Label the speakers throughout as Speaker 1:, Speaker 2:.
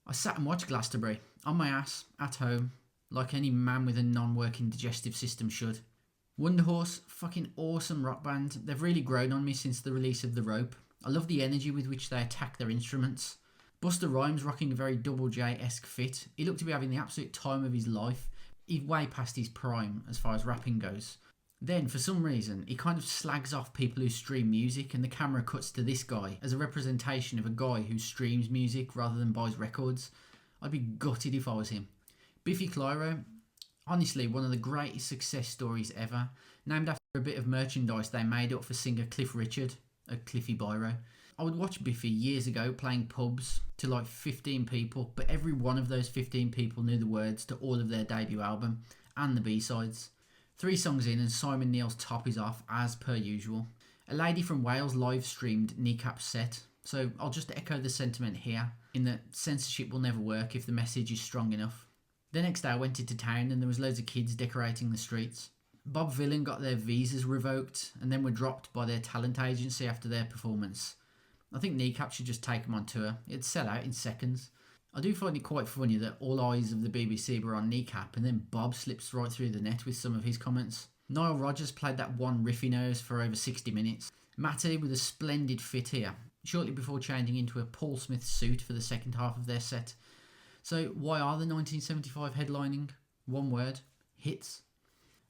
Speaker 1: I sat and watched Glastonbury, on my ass, at home, like any man with a non-working digestive system should. Wonderhorse, fucking awesome rock band. They've really grown on me since the release of The Rope. I love the energy with which they attack their instruments. Busta Rhymes rocking a very Double J-esque fit. He looked to be having the absolute time of his life. He's way past his prime as far as rapping goes. Then, for some reason, he kind of slags off people who stream music, and the camera cuts to this guy as a representation of a guy who streams music rather than buys records. I'd be gutted if I was him. Biffy Clyro, honestly one of the greatest success stories ever, named after a bit of merchandise they made up for singer Cliff Richard, a Cliffy Biro. I would watch Biffy years ago playing pubs to like 15 people, but every one of those 15 people knew the words to all of their debut album and the B-sides. 3 songs in and Simon Neil's top is off, as per usual. A lady from Wales live streamed Kneecap's set, so I'll just echo the sentiment here, in that censorship will never work if the message is strong enough. The next day I went into town and there was loads of kids decorating the streets. Bob Vylan got their visas revoked and then were dropped by their talent agency after their performance. I think Kneecap should just take them on tour, it'd sell out in seconds. I do find it quite funny that all eyes of the BBC were on Kneecap and then Bob slips right through the net with some of his comments. Nile Rodgers played that one riffy nose for over 60 minutes. Matty with a splendid fit here, shortly before changing into a Paul Smith suit for the second half of their set. So why are the 1975 headlining? One word, hits.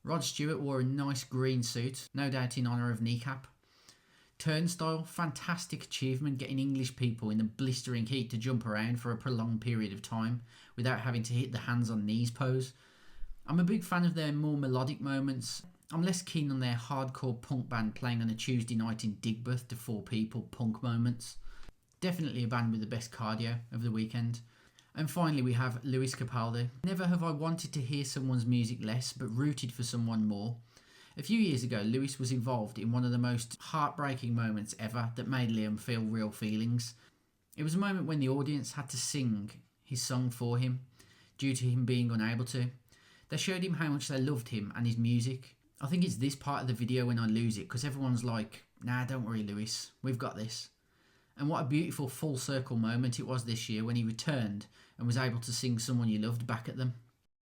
Speaker 1: Rod Stewart wore a nice green suit, no doubt in honour of Kneecap. Turnstile, fantastic achievement getting English people in the blistering heat to jump around for a prolonged period of time without having to hit the hands on knees pose. I'm a big fan of their more melodic moments. I'm less keen on their hardcore punk band playing on a Tuesday night in Digbeth to 4 people punk moments. Definitely a band with the best cardio of the weekend. And finally we have Lewis Capaldi. Never have I wanted to hear someone's music less, but rooted for someone more. A few years ago, Lewis was involved in one of the most heartbreaking moments ever that made Liam feel real feelings. It was a moment when the audience had to sing his song for him, due to him being unable to. They showed him how much they loved him and his music. I think it's this part of the video when I lose it, because everyone's like, nah, don't worry Lewis, we've got this. And what a beautiful full circle moment it was this year when he returned and was able to sing Someone You Loved back at them.